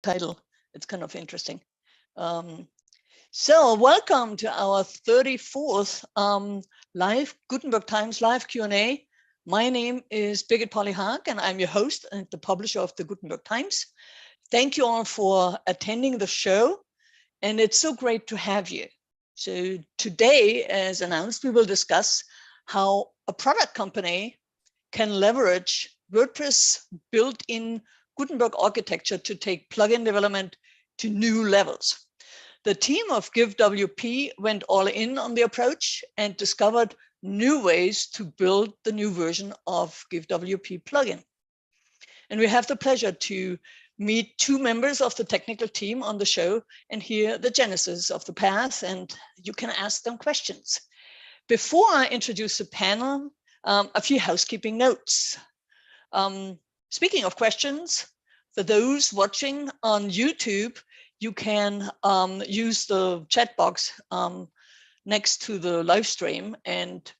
title. It's kind of interesting. So welcome to our 34th live Gutenberg Times live Q&A. My name is Birgit Pauli-Haack, and I'm your host and the publisher of the Gutenberg Times. Thank you all for attending the show, and it's so great to have you. So today, as announced, we will discuss how a product company can leverage WordPress built-in Gutenberg architecture to take plugin development to new levels. The team of GiveWP went all in on the approach and discovered new ways to build the new version of GiveWP plugin. And we have the pleasure to meet two members of the technical team on the show and hear the genesis of the path, and you can ask them questions. Before I introduce the panel, a few housekeeping notes. Speaking of questions, for those watching on YouTube, you can use the chat box next to the live stream and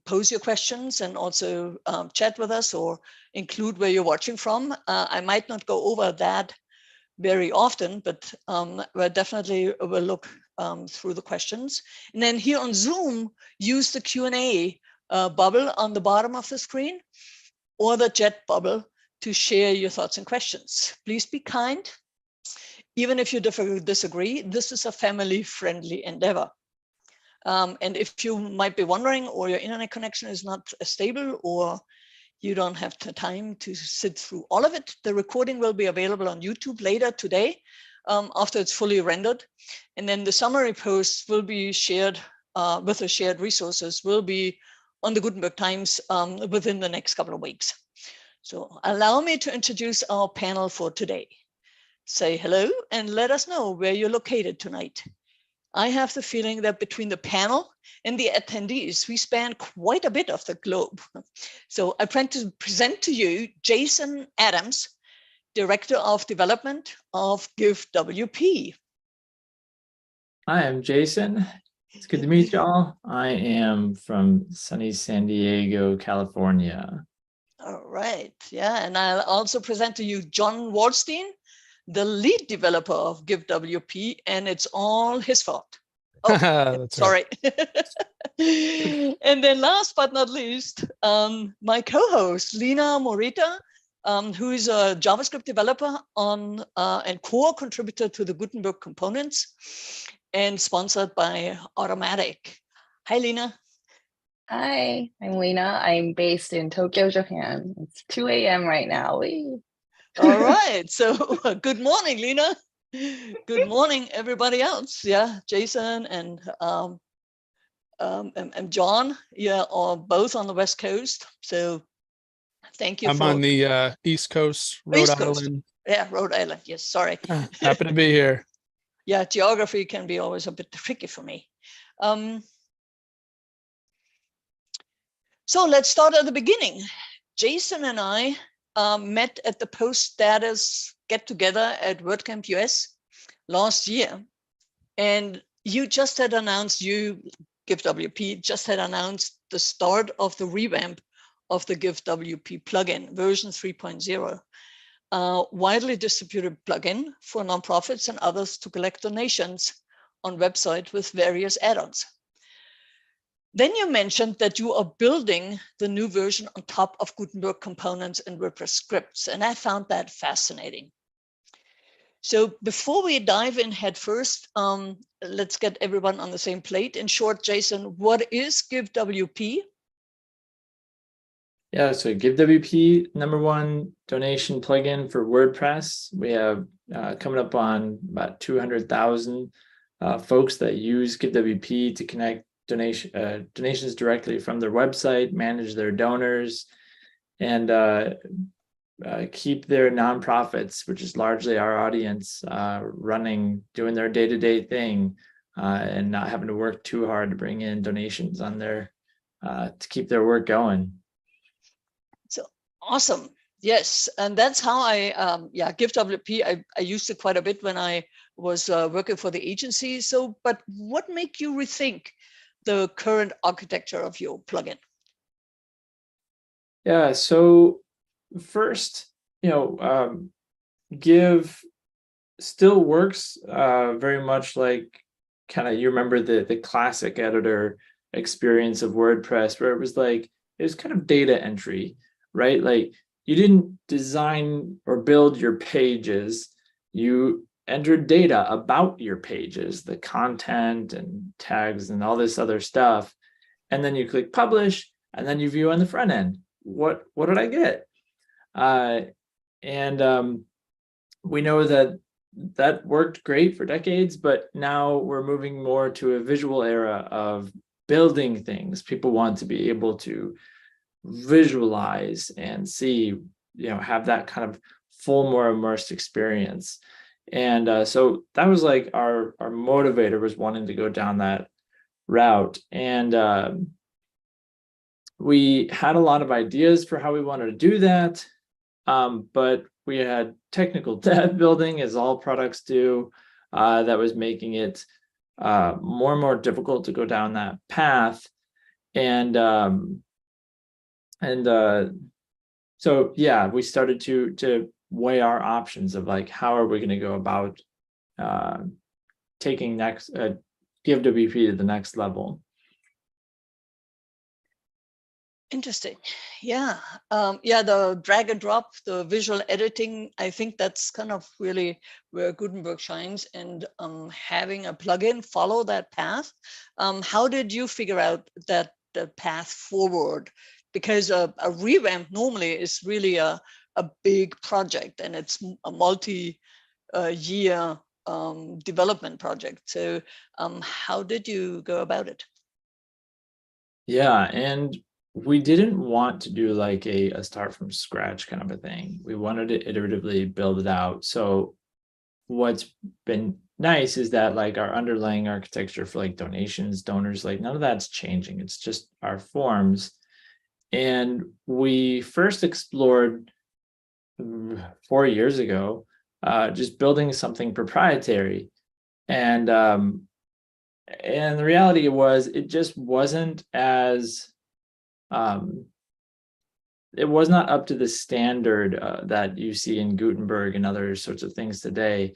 pose your questions and also chat with us or include where you're watching from. I might not go over that very often, but we definitely will look through the questions. And then here on Zoom, use the Q&A bubble on the bottom of the screen or the chat bubble to share your thoughts and questions. Please be kind. Even if you disagree, this is a family-friendly endeavor. And if you might be wondering, or your internet connection is not stable, or you don't have the time to sit through all of it, the recording will be available on YouTube later today after it's fully rendered. And then the summary posts will be shared with the shared resources, will be on the Gutenberg Times within the next couple of weeks. So allow me to introduce our panel for today. Say hello and let us know where you're located tonight. I have the feeling that between the panel and the attendees, we span quite a bit of the globe. So I plan to present to you Jason Adams, Director of Development of GiveWP. Hi, I'm Jason. It's good to meet y'all. I am from sunny San Diego, California. All right, yeah, and I'll also present to you Jon Waldstein, the lead developer of GiveWP, and it's all his fault. Oh, sorry. Right. And then last but not least, my co-host, Lena Morita, who is a JavaScript developer on and core contributor to the Gutenberg components and sponsored by Automatic. Hi, Lena. Hi, I'm Lena. I'm based in Tokyo, Japan. It's 2 a.m. right now. All right. So good morning, Lena. Good morning, everybody else. Yeah, Jason and John. Yeah, are both on the West Coast. So thank you. I'm on the East Coast, Rhode Island. Yeah, Rhode Island. Yes, sorry. Happy to be here. Yeah, geography can be always a bit tricky for me. So let's start at the beginning. Jason and I met at the post status get together at WordCamp US last year. And you just had announced, GiveWP just had announced the start of the revamp of the GiveWP plugin, version 3.0, widely distributed plugin for nonprofits and others to collect donations on websites with various add-ons. Then you mentioned that you are building the new version on top of Gutenberg components and WordPress scripts, and I found that fascinating. So before we dive in head first, let's get everyone on the same plate. In short, Jason, what is GiveWP? Yeah, so GiveWP, #1 donation plugin for WordPress. We have coming up on about 200,000 folks that use GiveWP to connect donations directly from their website, manage their donors, and keep their nonprofits, which is largely our audience, running, doing their day-to-day thing, and not having to work too hard to bring in donations on their to keep their work going. So awesome. Yes, and that's how I GiveWP. I used it quite a bit when I was working for the agency. So, but what made you rethink the current architecture of your plugin? Yeah, so first, Give still works very much like kind of, you remember the classic editor experience of WordPress, where it was kind of data entry, right? Like you didn't design or build your pages, you entered data about your pages, the content and tags and all this other stuff. And then you click publish, and then you view on the front end. What did I get? We know that worked great for decades, but now we're moving more to a visual era of building things. People want to be able to visualize and see, have that kind of full, more immersed experience. And so that was like our motivator, was wanting to go down that route. And we had a lot of ideas for how we wanted to do that, but we had technical debt building, as all products do, that was making it more and more difficult to go down that path. So yeah, we started to weigh our options of like, how are we going to go about taking GiveWP to the next level. Interesting. Yeah. The drag and drop, the visual editing, I think that's kind of really where Gutenberg shines, and having a plugin follow that path. How did you figure out that the path forward? Because a revamp normally is really a big project, and it's a multi-year development project. So how did you go about it? Yeah, and we didn't want to do like a start from scratch kind of a thing. We wanted to iteratively build it out. So what's been nice is that like our underlying architecture for like donations, donors, like none of that's changing. It's just our forms. And we first explored 4 years ago, just building something proprietary. And the reality was, it just wasn't as it was not up to the standard that you see in Gutenberg and other sorts of things today.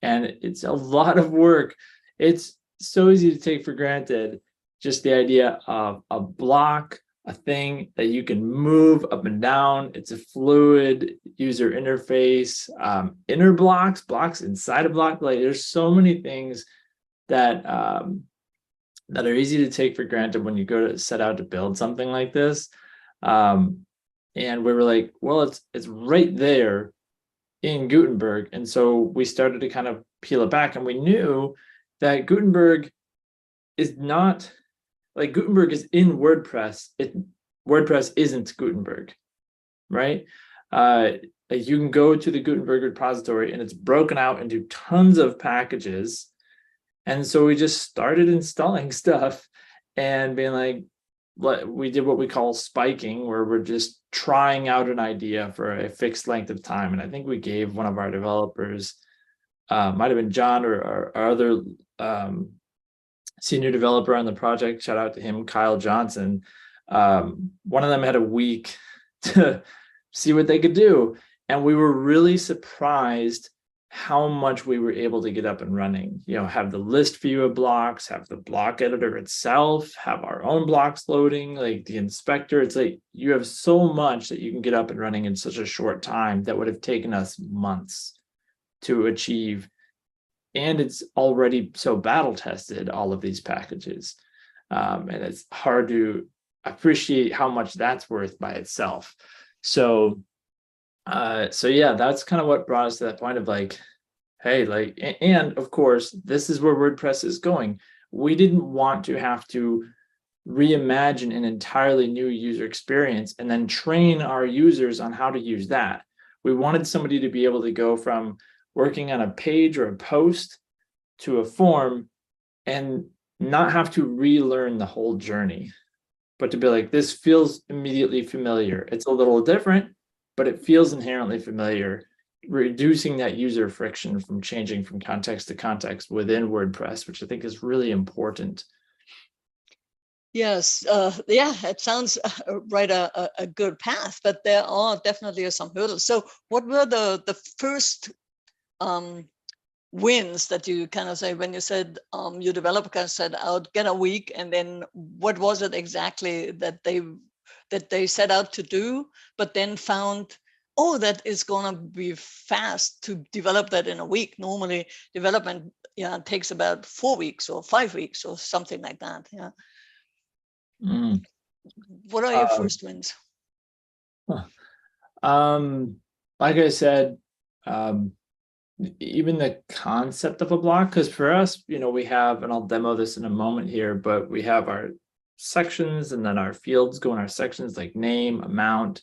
And it's a lot of work. It's so easy to take for granted, just the idea of a block, a thing that you can move up and down. It's a fluid user interface, inner blocks inside a block. Like there's so many things that that are easy to take for granted when you go to set out to build something like this. And we were like, well, it's right there in Gutenberg. And so we started to kind of peel it back, and we knew that Gutenberg is not, like Gutenberg is in WordPress. WordPress isn't Gutenberg, right? You can go to the Gutenberg repository, and it's broken out into tons of packages. And so we just started installing stuff and being like, we did what we call spiking, where we're just trying out an idea for a fixed length of time. And I think we gave one of our developers, might have been John or our other senior developer on the project, shout out to him, Kyle Johnson. One of them had a week to see what they could do. And we were really surprised how much we were able to get up and running, have the list view of blocks, have the block editor itself, have our own blocks loading, like the inspector. It's like you have so much that you can get up and running in such a short time that would have taken us months to achieve. And it's already so battle tested, all of these packages. And it's hard to appreciate how much that's worth by itself. So yeah, that's kind of what brought us to that point of like, hey, like, and of course, this is where WordPress is going. We didn't want to have to reimagine an entirely new user experience and then train our users on how to use that. We wanted somebody to be able to go from working on a page or a post to a form and not have to relearn the whole journey, but to be like, this feels immediately familiar. It's a little different, but it feels inherently familiar, reducing that user friction from changing from context to context within WordPress, which I think is really important. Yes, yeah, it sounds right a good path, but there are definitely some hurdles. So what were the first wins that you kind of say when you said your developer said out get a week, and then what was it exactly that they set out to do, but then found, oh, that is going to be fast to develop that in a week. Normally development takes about 4 weeks or 5 weeks or something like that. Yeah. Mm. What are your first wins? Like I said, even the concept of a block, because for us, we have, and I'll demo this in a moment here, but we have our sections and then our fields go in our sections like name, amount,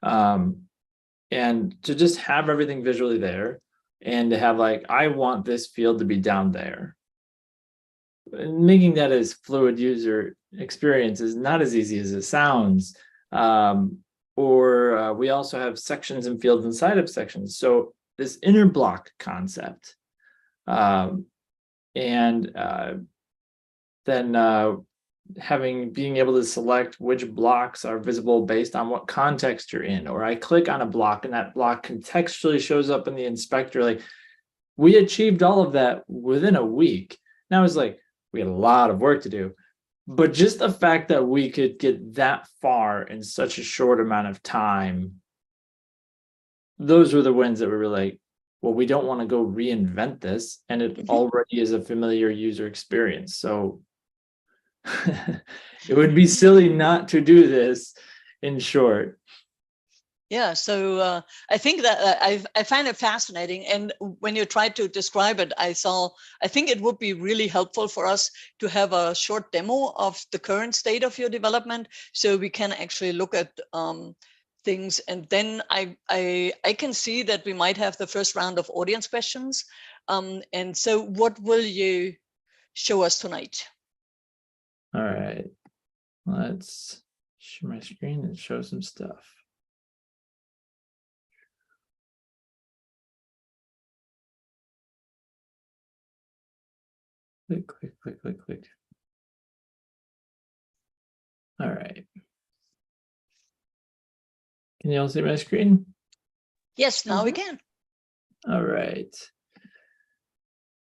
and to just have everything visually there and to have like, I want this field to be down there. And making that as fluid user experience is not as easy as it sounds. We also have sections and fields inside of sections. So this inner block concept, then being able to select which blocks are visible based on what context you're in, or I click on a block and that block contextually shows up in the inspector. Like, we achieved all of that within a week. Now it's like, we had a lot of work to do, but just the fact that we could get that far in such a short amount of time, those were the wins that we were like, well, we don't want to go reinvent this, and it already is a familiar user experience. So it would be silly not to do this, in short. Yeah, so I think that I find it fascinating. And when you tried to describe it, I think it would be really helpful for us to have a short demo of the current state of your development, so we can actually look at things. And then I can see that we might have the first round of audience questions. And so what will you show us tonight? All right, let's share my screen and show some stuff. Click. All right. Can you all see my screen? Yes, now we can. All right.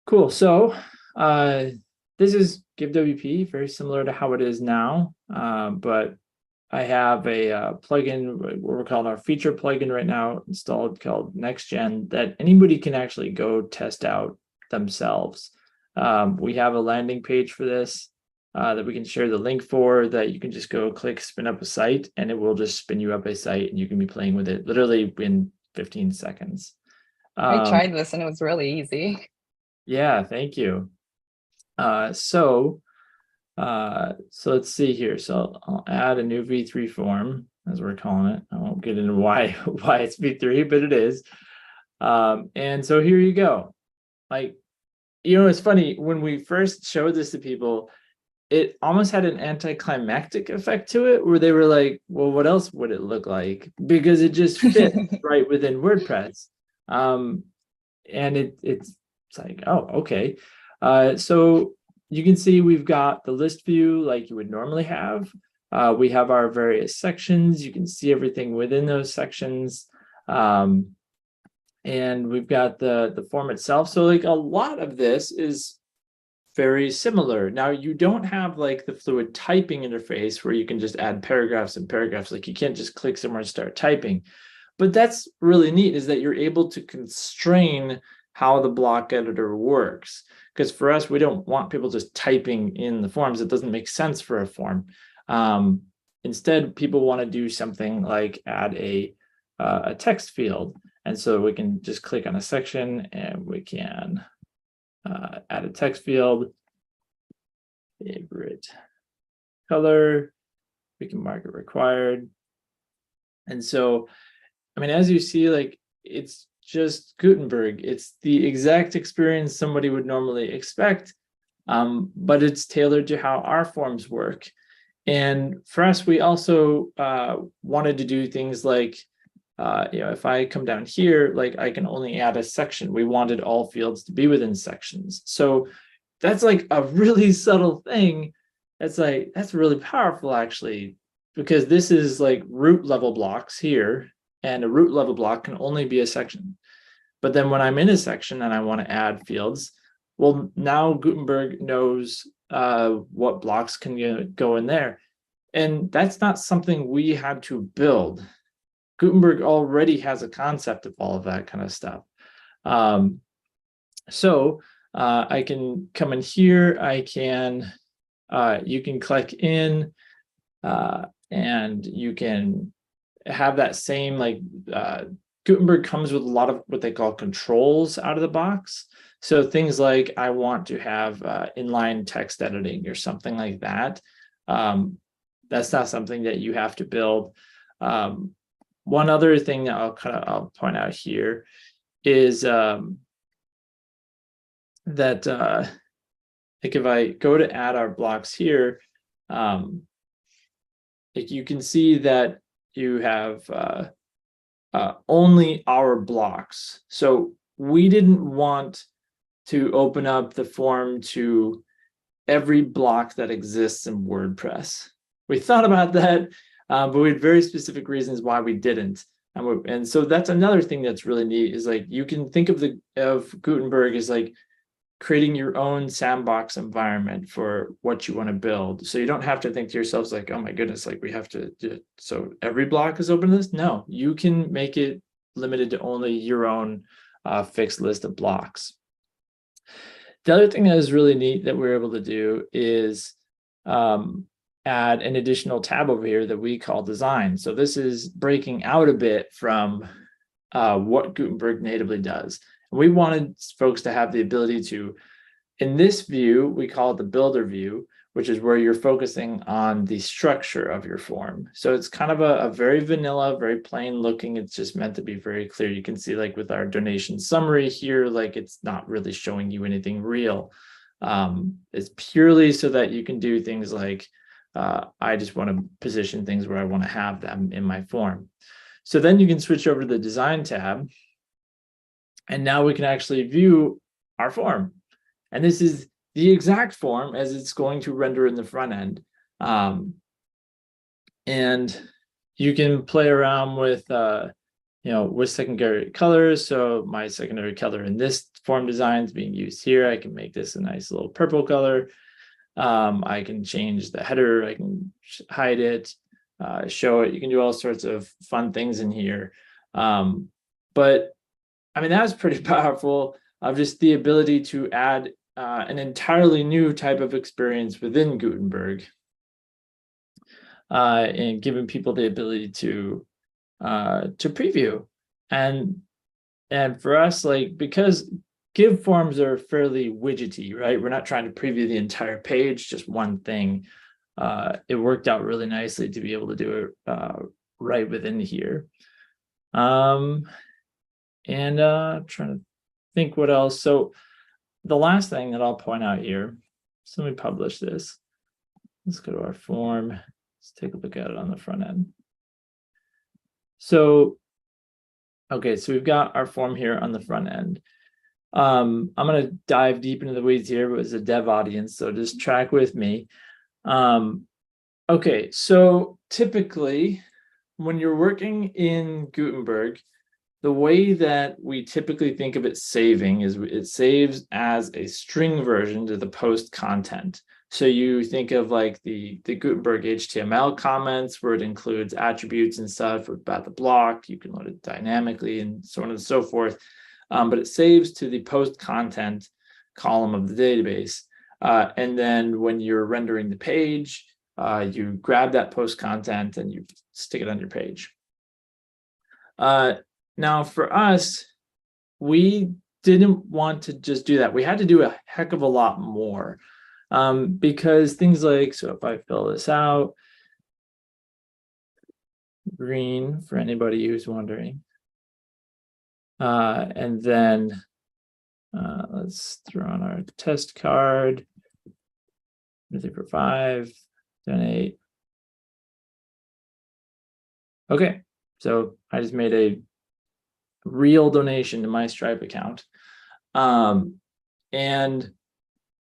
Cool. So this is GiveWP, very similar to how it is now, but I have a plugin, what we're calling our feature plugin right now, installed, called Next Gen, that anybody can actually go test out themselves. We have a landing page for this that we can share the link for, that you can just go click spin up a site, and it will just spin you up a site, and you can be playing with it literally in 15 seconds. I tried this and it was really easy. Yeah, thank you. So let's see here. So I'll add a new V3 form, as we're calling it. I won't get into why it's V3, but it is. And so here you go. Like, it's funny, when we first showed this to people, it almost had an anticlimactic effect to it, where they were like, well, what else would it look like? Because it just fit right within WordPress. And it's like, oh, okay. So you can see we've got the list view like you would normally have. We have our various sections. You can see everything within those sections. And we've got the form itself. So like a lot of this is very similar. Now, you don't have like the fluid typing interface where you can just add paragraphs and paragraphs. Like, you can't just click somewhere and start typing. But that's really neat, is that you're able to constrain how the block editor works. Because for us, we don't want people just typing in the forms. It doesn't make sense for a form. Instead, people want to do something like add a text field. And so we can just click on a section and we can add a text field, favorite color, we can mark it required. And so, I mean, as you see, like, it's just Gutenberg. It's the exact experience somebody would normally expect, but it's tailored to how our forms work. And for us, we also wanted to do things like, if I come down here, like, I can only add a section. We wanted all fields to be within sections. So that's like a really subtle thing, that's really powerful actually, because this is like root level blocks here, and a root level block can only be a section. But then when I'm in a section and I want to add fields, well, now Gutenberg knows what blocks can go in there. And that's not something we had to build. Gutenberg already has a concept of all of that kind of stuff. So I can come in here, you can click in and you can have that same, like Gutenberg comes with a lot of what they call controls out of the box. So things like I want to have inline text editing or something like that. That's not something that you have to build. One other thing that I'll point out here is that like if I go to add our blocks here, like you can see that you have only our blocks. So we didn't want to open up the form to every block that exists in WordPress. We thought about that, but we had very specific reasons why we didn't. And so that's another thing that's really neat, is like you can think of Gutenberg as like creating your own sandbox environment for what you want to build. So you don't have to think to yourselves like, oh my goodness, like we have to do, so every block is open to this. No, you can make it limited to only your own fixed list of blocks. The other thing that is really neat that we're able to do is add an additional tab over here that we call design. So this is breaking out a bit from what Gutenberg natively does. We wanted folks to have the ability to, in this view, we call it the builder view, which is where you're focusing on the structure of your form. So it's kind of a very vanilla, very plain looking. It's just meant to be very clear. You can see like with our donation summary here, like it's not really showing you anything real. It's purely so that you can do things like, I just want to position things where I want to have them in my form. So then you can switch over to the design tab. And now we can actually view our form. And this is the exact form as it's going to render in the front end. And you can play around with, with secondary colors. So my secondary color in this form design is being used here. I can make this a nice little purple color. I can change the header. I can hide it, show it. You can do all sorts of fun things in here. But I mean, that was pretty powerful of just the ability to add an entirely new type of experience within Gutenberg and giving people the ability to preview. And for us, like, because Give forms are fairly widgety, right? We're not trying to preview the entire page, just one thing. It worked out really nicely to be able to do it right within here. And trying to think what else. So the last thing that I'll point out here, so let me publish this. Let's go to our form. Let's take a look at it on the front end. So, okay, so we've got our form here on the front end. I'm going to dive deep into the weeds here, but it's a dev audience, so just track with me. Okay, so typically when you're working in Gutenberg, the way that we typically think of it saving is it saves as a string version to the post content. So you think of like the Gutenberg HTML comments where it includes attributes and stuff about the block. You can load it dynamically and so on and so forth. But it saves to the post content column of the database. And then when you're rendering the page, you grab that post content and you stick it on your page. Now, for us, we didn't want to just do that. We had to do a heck of a lot more because things like, so if I fill this out, green for anybody who's wondering. And then let's throw on our test card, 3 for 5, donate. Okay, so I just made a real donation to my Stripe account. And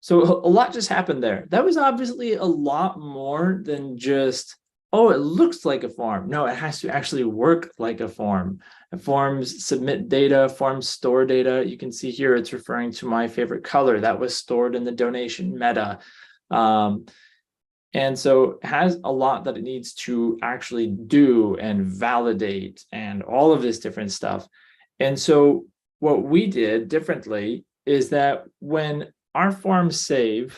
So a lot just happened there. That was obviously a lot more than just, oh, it looks like a form. No, it has to actually work like a form. Forms submit data, forms store data. You can see here it's referring to my favorite color that was stored in the donation meta. And so it has a lot that it needs to actually do and validate and all of this different stuff. And so what we did differently is that when our forms save,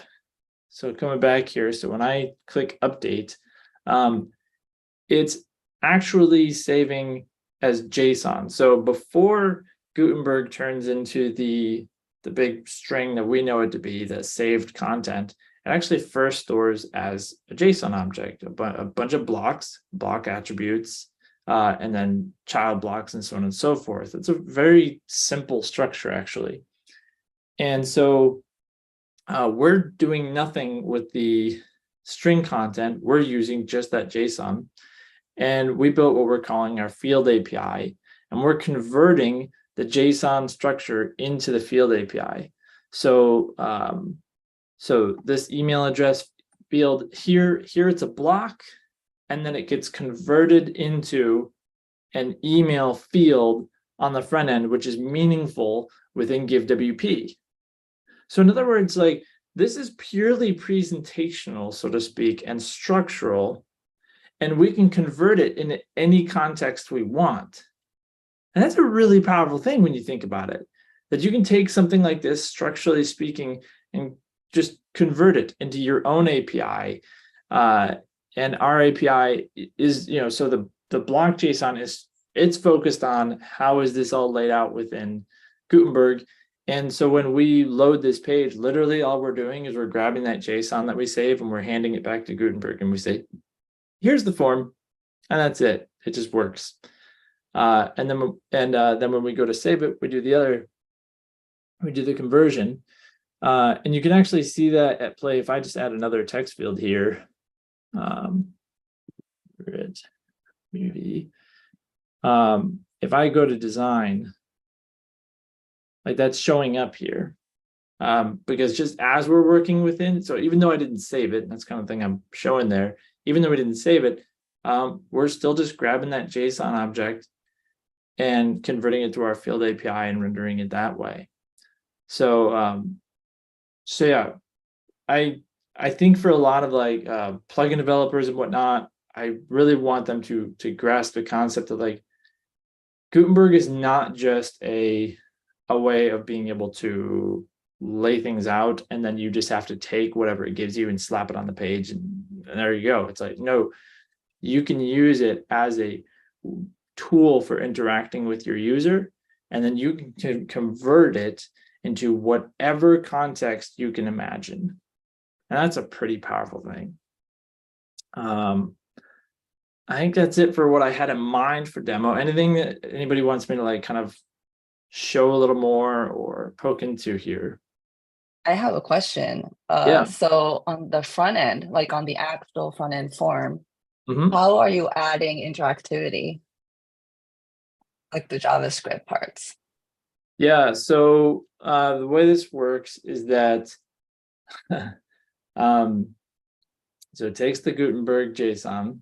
so coming back here, so when I click update, it's actually saving as JSON. So before Gutenberg turns into the big string that we know it to be, the saved content, it actually first stores as a JSON object, a bunch of blocks, block attributes, and then child blocks and so on and so forth. It's a very simple structure, actually. And so we're doing nothing with the string content. We're using just that JSON. And we built what we're calling our field API. And we're converting the JSON structure into the field API. So, so this email address field here it's a block, and then it gets converted into an email field on the front end, which is meaningful within GiveWP. So in other words, like, this is purely presentational, so to speak, and structural, and we can convert it in any context we want. And that's a really powerful thing when you think about it, that you can take something like this, structurally speaking, and just convert it into your own API. And our API is, so the block JSON it's focused on how is this all laid out within Gutenberg. And so when we load this page, literally all we're doing is we're grabbing that JSON that we save and we're handing it back to Gutenberg, and we say, here's the form, and that's it. It just works. And then when we go to save it, we do the conversion. And you can actually see that at play. If I just add another text field here, if I go to design, like, that's showing up here, because just as we're working within, so even though I didn't save it, that's kind of thing I'm showing there, even though we didn't save it, we're still just grabbing that JSON object and converting it to our field API and rendering it that way. So, so yeah, I think for a lot of like plugin developers and whatnot, I really want them to grasp the concept of, like, Gutenberg is not just a way of being able to lay things out, and then you just have to take whatever it gives you and slap it on the page, and there you go. It's like, no, you can use it as a tool for interacting with your user, and then you can convert it into whatever context you can imagine. And that's a pretty powerful thing. I think that's it for what I had in mind for demo. Anything that anybody wants me to, like, kind of show a little more or poke into here? I have a question. Yeah. So on the front end, like on the actual front end form, Mm-hmm. how are you adding interactivity? Like the JavaScript parts? Yeah, so the way this works is that so it takes the Gutenberg JSON,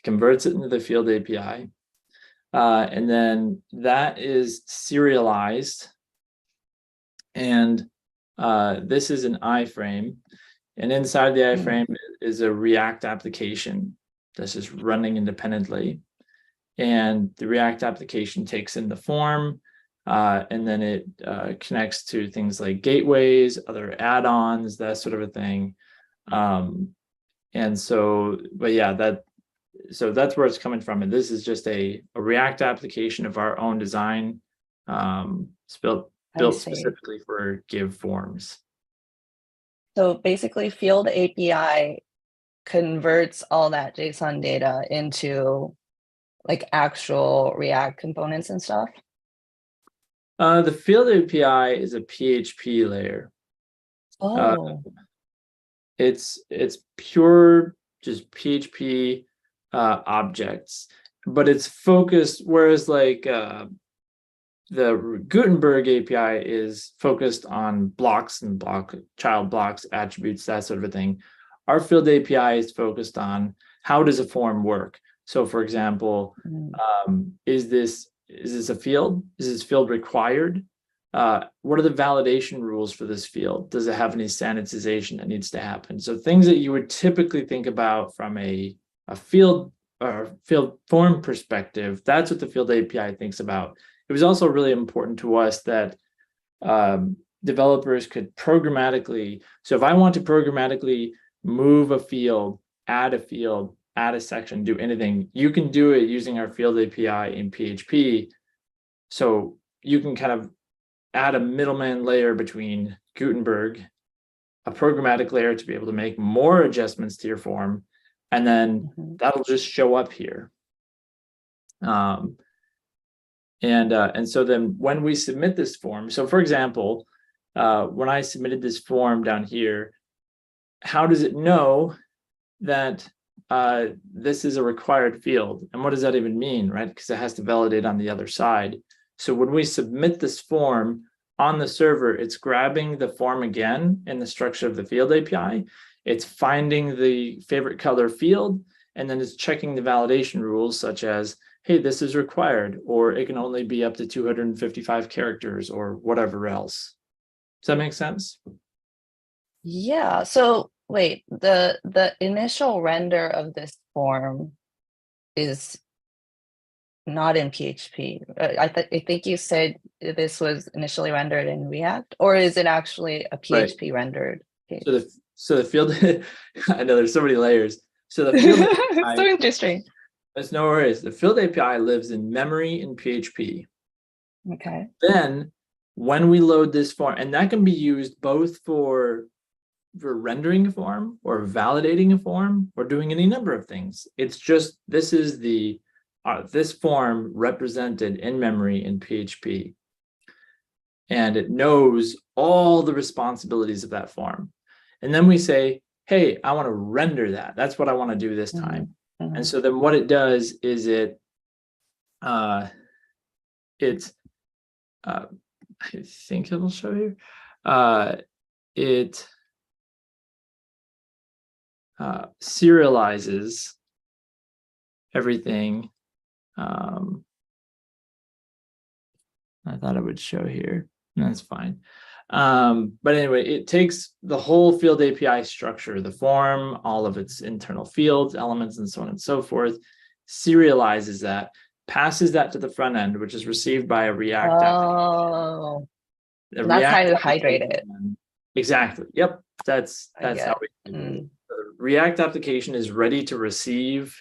converts it into the field API, and then that is serialized. And this is an iframe, and inside the iframe is a React application that's just running independently. And the React application takes in the form, and then it connects to things like gateways, other add-ons, that sort of a thing. And so, but yeah, so that's where it's coming from. And this is just a React application of our own design, built specifically for Give forms. So basically, field API converts all that JSON data into like actual React components and stuff? The field API is a PHP layer. Oh. It's pure just PHP objects, but it's focused, whereas like the Gutenberg API is focused on blocks and child blocks, attributes, that sort of a thing. Our field API is focused on how does a form work. So, for example, is this a field? Is this field required? What are the validation rules for this field? Does it have any sanitization that needs to happen? So things that you would typically think about from a field or field form perspective, that's what the field API thinks about. It was also really important to us that developers could programmatically, so if I want to programmatically move a field, add a section, do anything, you can do it using our field API in PHP. So you can kind of add a middleman layer between Gutenberg, a programmatic layer to be able to make more adjustments to your form, and then that'll just show up here. And so then when we submit this form, so for example, when I submitted this form down here, how does it know that this is a required field? And what does that even mean, right? Because it has to validate on the other side. So when we submit this form on the server, it's grabbing the form again in the structure of the field API. It's finding the favorite color field, and then it's checking the validation rules such as, hey, this is required, or it can only be up to 255 characters or whatever else. Does that make sense? Yeah. So wait, the initial render of this form is not in PHP. I think you said this was initially rendered in React, or is it actually a PHP rendered page? So the field, I know there's so many layers. So the field API, so interesting. There's no worries. The field API lives in memory in PHP. Okay. Then when we load this form, and that can be used both for rendering a form or validating a form or doing any number of things. It's just, this is the this form represented in memory in PHP. And it knows all the responsibilities of that form. And then we say, hey, I want to render that. That's what I want to do this time. And so then what it does is I think it'll show here. It serializes everything. I thought it would show here. That's fine. But anyway, it takes the whole field API structure, the form, all of its internal fields, elements, and so on and so forth, serializes that, passes that to the front end, which is received by a React application. That's how you hydrate it. Exactly. Yep. That's how we do it. The React application is ready to receive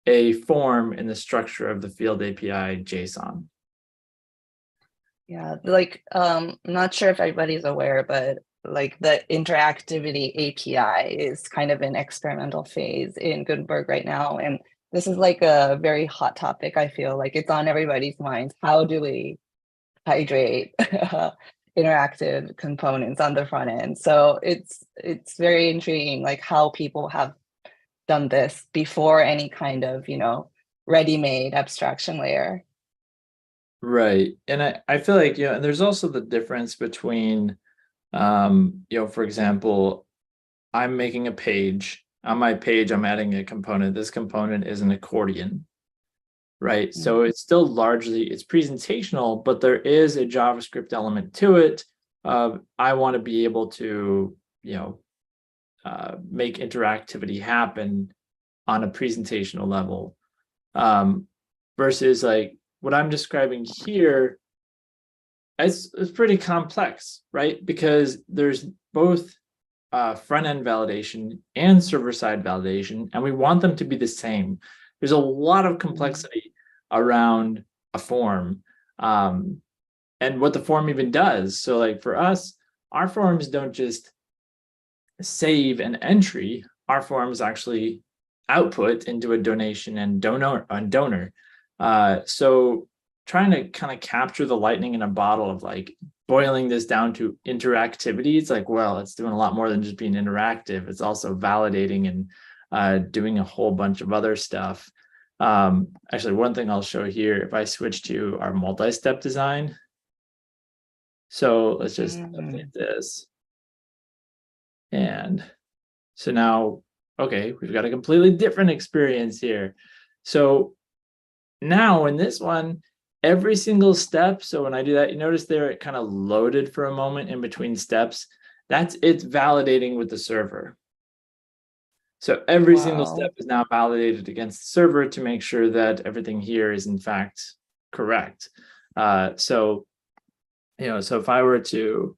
a form in the structure of the field API JSON. Yeah, like I'm not sure if everybody's aware, but like the interactivity API is kind of an experimental phase in Gutenberg right now. And this is like a very hot topic. I feel like it's on everybody's minds. How do we hydrate interactive components on the front end? So it's very intriguing, like how people have done this before any kind of, ready-made abstraction layer. Right. And I feel like, and there's also the difference between, for example, I'm making a page. On my page, I'm adding a component. This component is an accordion, right? Mm-hmm. So it's still largely, it's presentational, but there is a JavaScript element to it. I want to be able to, make interactivity happen on a presentational level, versus like, what I'm describing here, it's pretty complex, right? Because there's both front-end validation and server-side validation, and we want them to be the same. There's a lot of complexity around a form and what the form even does. So like for us, our forms don't just save an entry. Our forms actually output into a donation and donor. So trying to kind of capture the lightning in a bottle of like boiling this down to interactivity, it's like, well, it's doing a lot more than just being interactive. It's also validating and doing a whole bunch of other stuff. Actually, one thing I'll show here, if I switch to our multi-step design. So let's just update this. And so now, okay, we've got a completely different experience here. So now in this one, every single step, so when I do that, you notice there it kind of loaded for a moment in between steps. It's validating with the server. So every single step is now validated against the server to make sure that everything here is in fact correct. So if I were to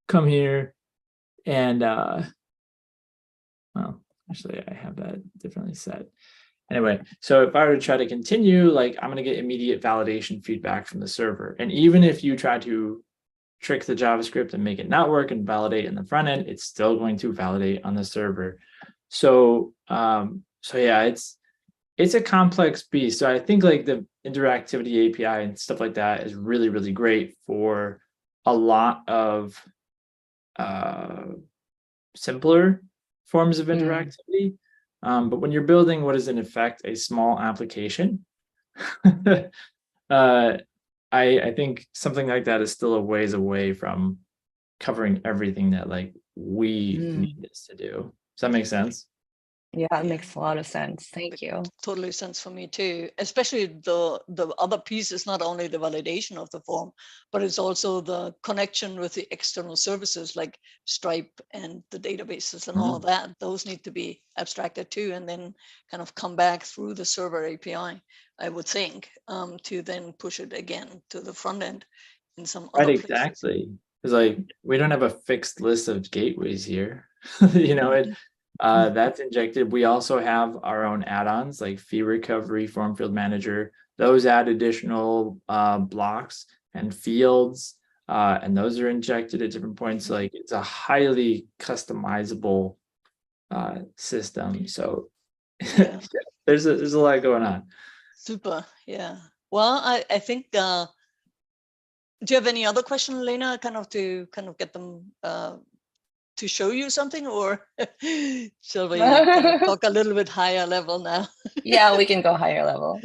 come here and, well, actually I have that differently set. Anyway, so if I were to try to continue, like I'm going to get immediate validation feedback from the server. And even if you try to trick the JavaScript and make it not work and validate in the front end, it's still going to validate on the server. So, yeah, it's a complex beast. So I think like the interactivity API and stuff like that is really, really great for a lot of simpler forms of interactivity. But when you're building what is in effect a small application, I think something like that is still a ways away from covering everything that like we need this to do. Does that make sense? Yeah, it makes a lot of sense. Thank you. Totally sense for me too. Especially the other piece is not only the validation of the form, but it's also the connection with the external services like Stripe and the databases and all of that. Those need to be abstracted too, and then kind of come back through the server API, I would think, to then push it again to the front end in some other places. Exactly. Because like we don't have a fixed list of gateways here. That's injected. We also have our own add-ons like fee recovery, form field manager. Those add additional blocks and fields, and those are injected at different points. Like it's a highly customizable system. So yeah, there's a lot going on. Super. Yeah. Well, I think. Do you have any other question, Lena, to get them to show you something, or shall we talk a little bit higher level now? Yeah, we can go higher level.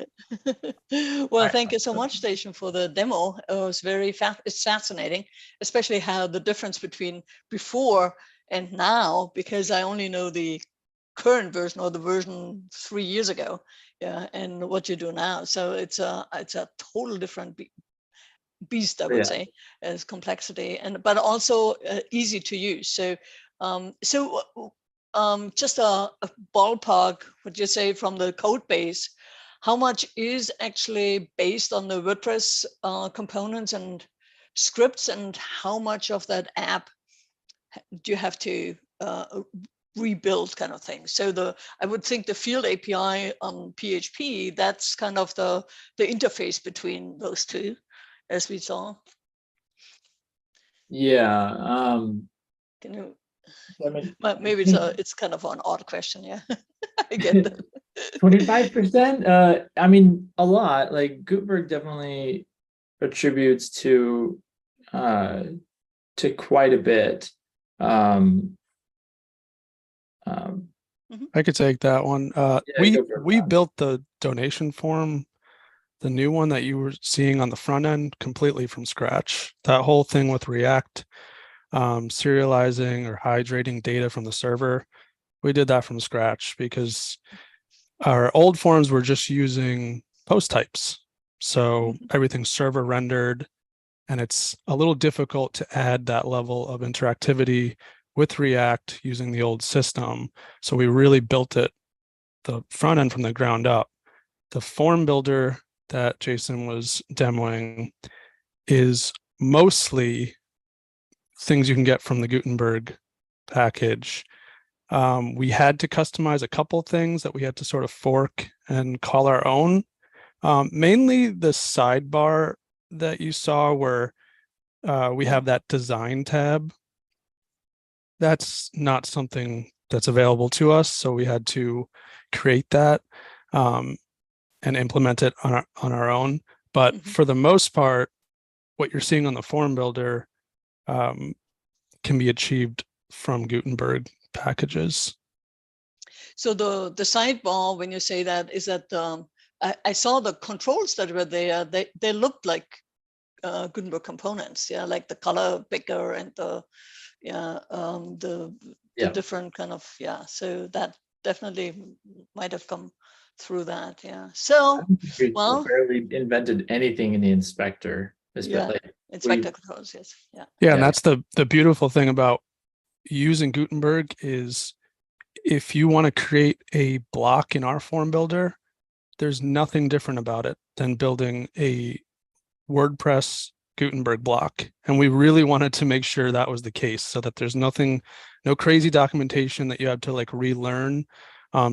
Well, thank you so much, Station, for the demo. It was it's fascinating, especially how the difference between before and now, because I only know the current version or the version 3 years ago, and what you do now. So it's a total different beast, I would say, as complexity, but also easy to use. So just a ballpark, would you say, from the code base, how much is actually based on the WordPress components and scripts, and how much of that app do you have to rebuild, kind of thing? So I would think the field API on PHP, that's kind of the interface between those two, as we saw. Yeah. Can you? Maybe it's kind of an odd question. Yeah, I get that. 25%. I mean, a lot. Like Gutenberg definitely attributes to quite a bit. I could take that one. We built the donation form, the new one that you were seeing on the front end, completely from scratch. That whole thing with React, serializing or hydrating data from the server, we did that from scratch because our old forms were just using post types. So everything's server rendered, and it's a little difficult to add that level of interactivity with React using the old system. So we really built it, the front end, from the ground up. The form builder that Jason was demoing is mostly things you can get from the Gutenberg package. We had to customize a couple things that we had to sort of fork and call our own. Mainly the sidebar that you saw where we have that design tab. That's not something that's available to us, so we had to create that and implement it on our own. But for the most part, what you're seeing on the form builder can be achieved from Gutenberg packages. So the sidebar, when you say that, is that I saw the controls that were there. They looked like Gutenberg components, yeah, like the color picker and the different kind of, yeah. So that definitely might have come through that, yeah. So, well, barely invented anything in the inspector. Yeah, inspector controls, yes, yeah. Yeah, and that's the beautiful thing about using Gutenberg is if you want to create a block in our form builder, there's nothing different about it than building a WordPress Gutenberg block. And we really wanted to make sure that was the case so that there's no crazy documentation that you have to like relearn.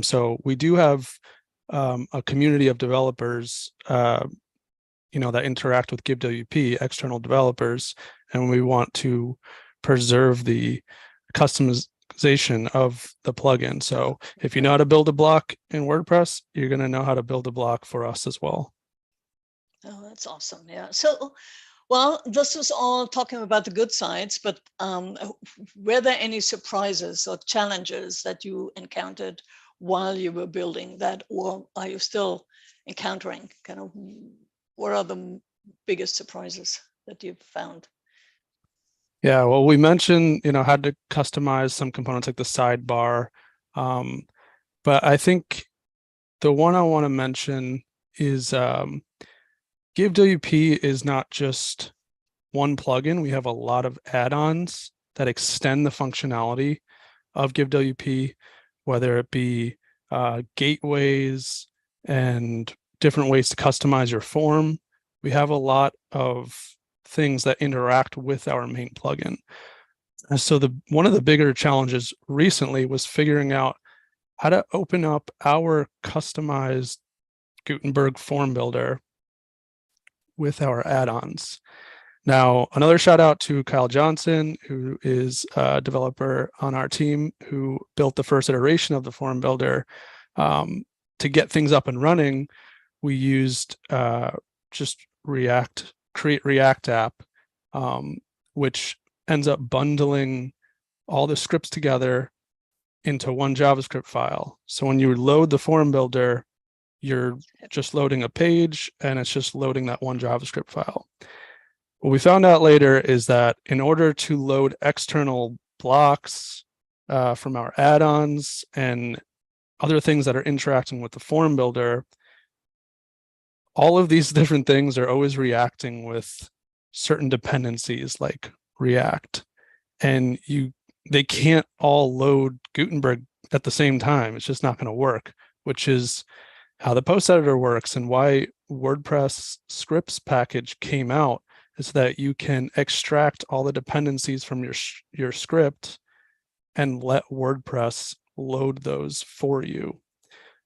So we do have a community of developers, that interact with GiveWP, external developers, and we want to preserve the customization of the plugin. So if you know how to build a block in WordPress, you're going to know how to build a block for us as well. Oh, that's awesome. Yeah. So, well, this was all talking about the good sides, but were there any surprises or challenges that you encountered while you were building that, or are you still encountering? Kind of, what are the biggest surprises that you've found? Yeah, well, we mentioned, had to customize some components like the sidebar. But I think the one I want to mention is GiveWP is not just one plugin. We have a lot of add-ons that extend the functionality of GiveWP, whether it be gateways and different ways to customize your form. We have a lot of things that interact with our main plugin. And so one of the bigger challenges recently was figuring out how to open up our customized Gutenberg form builder with our add-ons. Now, another shout out to Kyle Johnson, who is a developer on our team who built the first iteration of the form builder. To get things up and running, we used just create React app, which ends up bundling all the scripts together into one JavaScript file. So when you load the form builder, you're just loading a page and it's just loading that one JavaScript file. What we found out later is that in order to load external blocks from our add-ons and other things that are interacting with the form builder, all of these different things are always reacting with certain dependencies like React. And they can't all load Gutenberg at the same time. It's just not going to work, which is how the post editor works and why WordPress scripts package came out, is that you can extract all the dependencies from your script and let WordPress load those for you.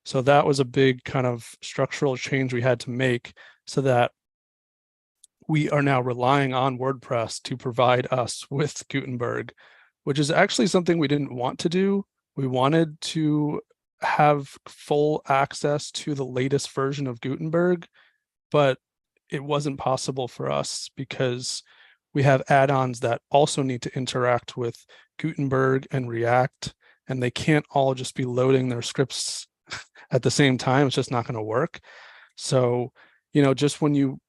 So that was a big kind of structural change we had to make so that we are now relying on WordPress to provide us with Gutenberg, which is actually something we didn't want to do. We wanted to have full access to the latest version of Gutenberg, but it wasn't possible for us because we have add-ons that also need to interact with Gutenberg and React, and they can't all just be loading their scripts at the same time. It's just not going to work. So, just when you,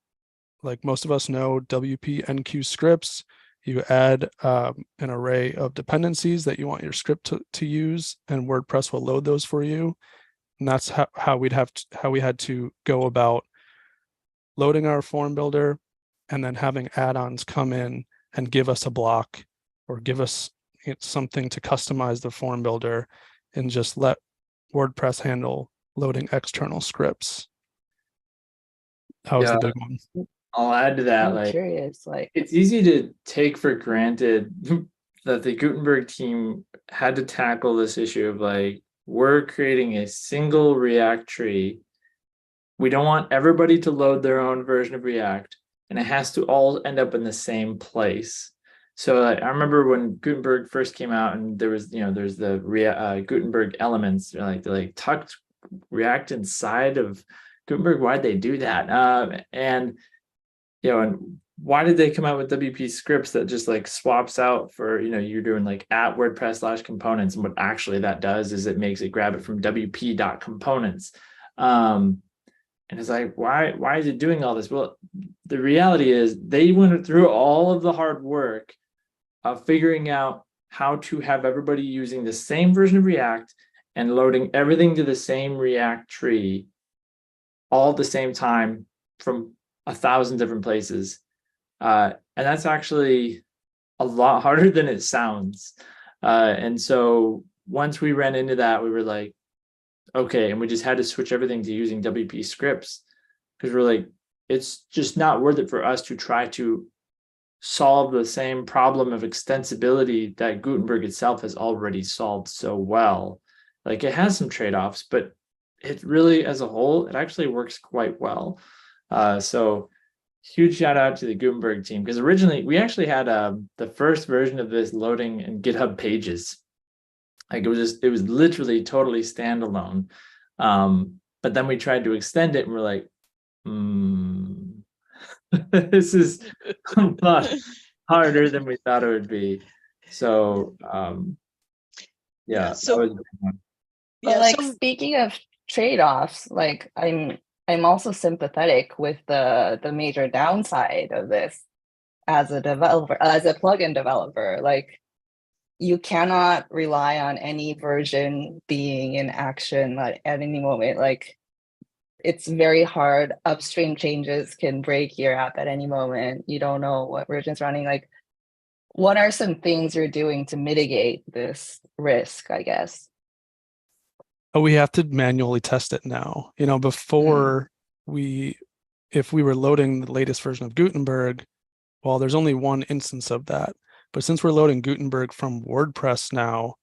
like most of us know, WP enqueue scripts, you add an array of dependencies that you want your script to use, and WordPress will load those for you. And that's how we had to go about loading our form builder and then having add-ons come in and give us a block or give us something to customize the form builder and just let WordPress handle loading external scripts. That was the big one. I'll add to that. I'm curious, it's easy to take for granted that the Gutenberg team had to tackle this issue of we're creating a single React tree. We don't want everybody to load their own version of React, and it has to all end up in the same place. So I remember when Gutenberg first came out, and there was, there's the Gutenberg elements, they tucked React inside of Gutenberg. Why'd they do that? And why did they come out with WP scripts that just swaps out for, you're doing at WordPress /components, and what actually that does is it makes it grab it from WP.components. And it's like, why is it doing all this? Well, the reality is they went through all of the hard work of figuring out how to have everybody using the same version of React and loading everything to the same React tree all at the same time from 1,000 different places. And that's actually a lot harder than it sounds. And so once we ran into that, we were like, okay, and we just had to switch everything to using WP scripts, because we're like, it's just not worth it for us to try to solve the same problem of extensibility that Gutenberg itself has already solved so well. Like, it has some trade-offs, but it really, as a whole, it actually works quite well. So huge shout out to the Gutenberg team, because originally we actually had the first version of this loading in GitHub Pages. Like, it was literally totally standalone. But then we tried to extend it and we're like, this is a lot harder than we thought it would be. So yeah, so, that was a big one. But like, speaking of trade-offs, like I'm also sympathetic with the major downside of this as a developer, as a plugin developer. Like, you cannot rely on any version being in action at any moment. Like, it's very hard. Upstream changes can break your app at any moment. You don't know what version's running. Like, what are some things you're doing to mitigate this risk, I guess? Oh, we have to manually test it now. You know, before if we were loading the latest version of Gutenberg, well, there's only one instance of that. But since we're loading Gutenberg from WordPress now,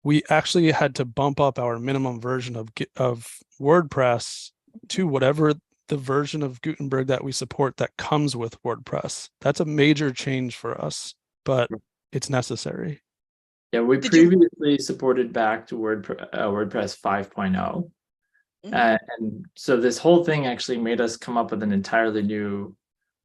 we actually had to bump up our minimum version of WordPress to whatever the version of Gutenberg that we support that comes with WordPress. That's a major change for us, but it's necessary. Yeah, we previously supported back to WordPress 5.0. And so this whole thing actually made us come up with an entirely new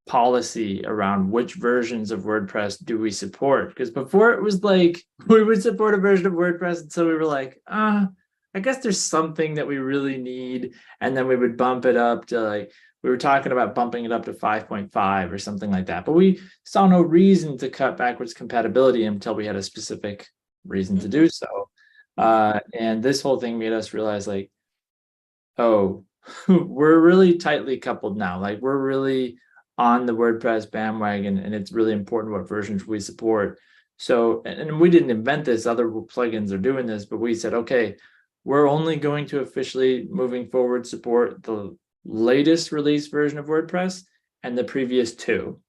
policy around which versions of WordPress do we support. Because before it was like, we would support a version of WordPress, and so we were like, I guess there's something that we really need. And then we would bump it up to, like, we were talking about bumping it up to 5.5 or something like that. But we saw no reason to cut backwards compatibility until we had a specific reason to do so. And this whole thing made us realize, like, oh, we're really tightly coupled now. Like, we're really on the WordPress bandwagon, and it's really important what versions we support. So, and we didn't invent this, other plugins are doing this, but we said, okay, we're only going to officially, moving forward, support the latest release version of WordPress and the previous two.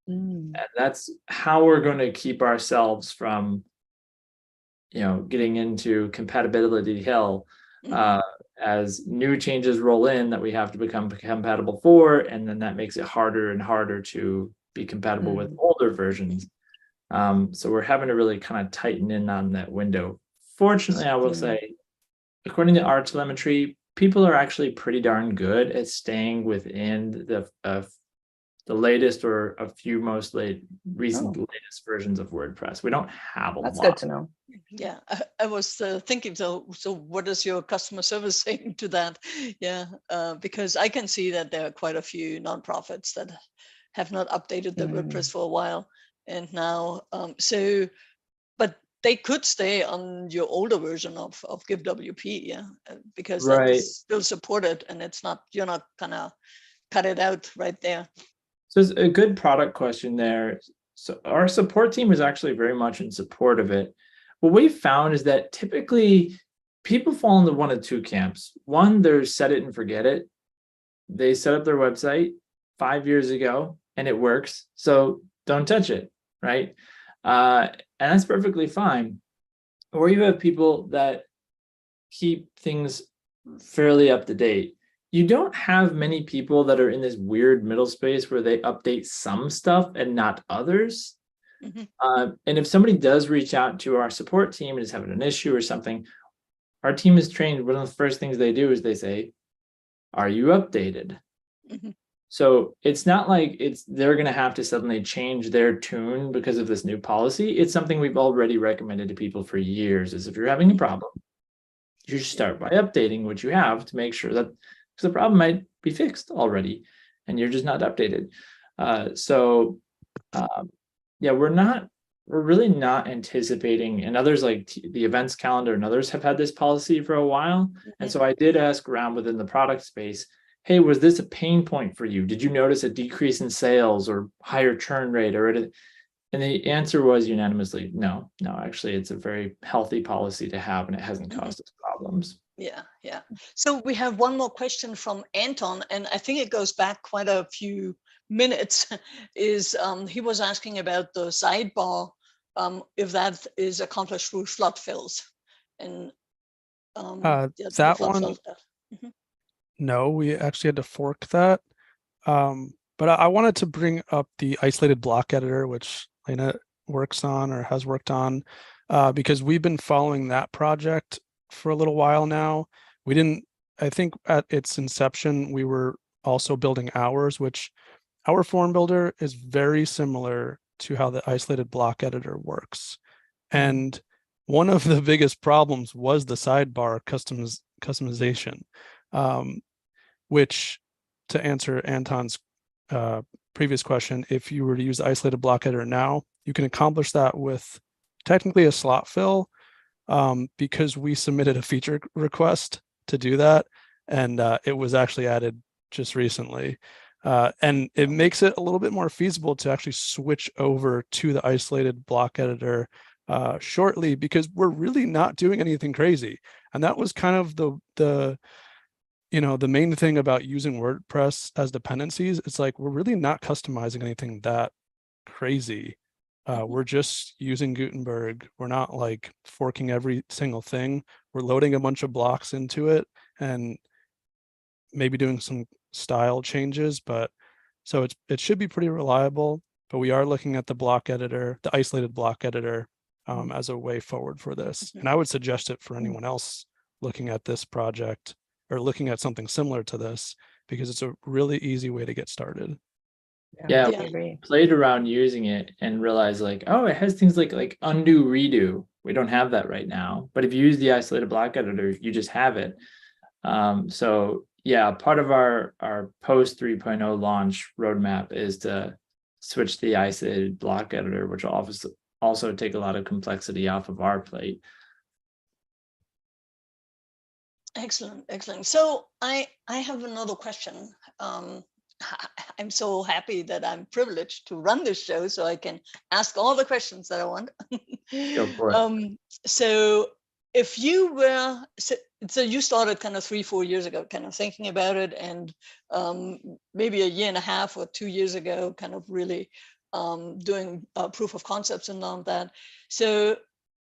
And that's how we're going to keep ourselves from, getting into compatibility hell. As new changes roll in that we have to become compatible for, and then that makes it harder and harder to be compatible with older versions. So we're having to really kind of tighten in on that window. Fortunately, I will say, according to our telemetry, people are actually pretty darn good at staying within the latest or a few most recent latest versions of WordPress. We don't have a lot. That's good to know. Yeah, I was thinking, so what is your customer service saying to that? Yeah, because I can see that there are quite a few nonprofits that have not updated their WordPress for a while, and now but they could stay on your older version of GiveWP, yeah, because that's still supported, and it's not, you're not gonna cut it out right there. So it's a good product question there. So our support team is actually very much in support of it. What we found is that typically people fall into one of two camps. One, they're set it and forget it. They set up their website 5 years ago and it works, so don't touch it, right? And that's perfectly fine. Or you have people that keep things fairly up to date. You don't have many people that are in this weird middle space where they update some stuff and not others. And if somebody does reach out to our support team and is having an issue or something, our team is trained. One of the first things they do is they say, are you updated? So it's not like they're going to have to suddenly change their tune because of this new policy. It's something we've already recommended to people for years, is if you're having a problem, you should start by updating what you have to make sure that because the problem might be fixed already and you're just not updated. Yeah, we're really not anticipating, and others like the events calendar and others have had this policy for a while. And so I did ask around within the product space, hey, was this a pain point for you? Did you notice a decrease in sales or higher churn rate? And the answer was unanimously, no, actually, it's a very healthy policy to have, and it hasn't caused us problems. Yeah. So we have one more question from Anton, and I think it goes back quite a few minutes. He was asking about the sidebar, if that is accomplished through slot fills. And that one, no, we actually had to fork that. But I wanted to bring up the isolated block editor, which Lena works on or has worked on, because we've been following that project for a little while now. I think at its inception, we were also building ours, which our form builder is very similar to how the isolated block editor works. And one of the biggest problems was the sidebar customization, which, to answer Anton's previous question, if you were to use the isolated block editor now, you can accomplish that with technically a slot fill, because we submitted a feature request to do that, and it was actually added just recently. And it makes it a little bit more feasible to actually switch over to the isolated block editor shortly, because we're really not doing anything crazy. And that was kind of the main thing about using WordPress as dependencies. It's like, we're really not customizing anything that crazy. We're just using Gutenberg. We're not like forking every single thing. We're loading a bunch of blocks into it and maybe doing some style changes, but so it should be pretty reliable. But we are looking at the block editor, the isolated block editor, as a way forward for this. And I would suggest it for anyone else looking at this project or looking at something similar to this, because it's a really easy way to get started. Yeah, played around using it and realized like, oh, it has things like undo, redo. We don't have that right now. But if you use the isolated block editor, you just have it. So yeah, part of our post 3.0 launch roadmap is to switch to the isolated block editor, which will also take a lot of complexity off of our plate. Excellent. So I have another question. I'm so happy that I'm privileged to run this show, so I can ask all the questions that I want. Go for it. So if you were, so you started kind of 3-4 years ago, kind of thinking about it, and maybe a year and a half or 2 years ago, kind of really doing proof of concepts and all that. So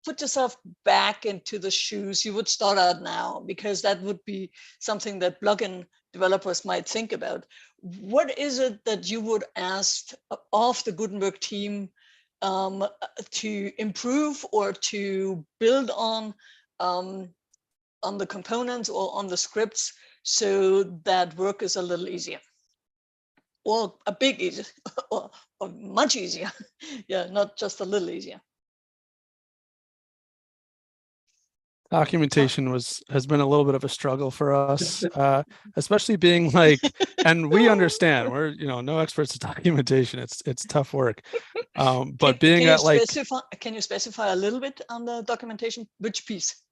put yourself back into the shoes you would start out now, because that would be something that plugin developers might think about. What is it that you would ask of the Gutenberg team to improve or to build on the components or on the scripts, so that work is a little easier, or a big easier, or much easier? Yeah, not just a little easier. Documentation has been a little bit of a struggle for us, especially being like, and we understand we're no experts at documentation. It's tough work, but can you specify a little bit on the documentation? Which piece?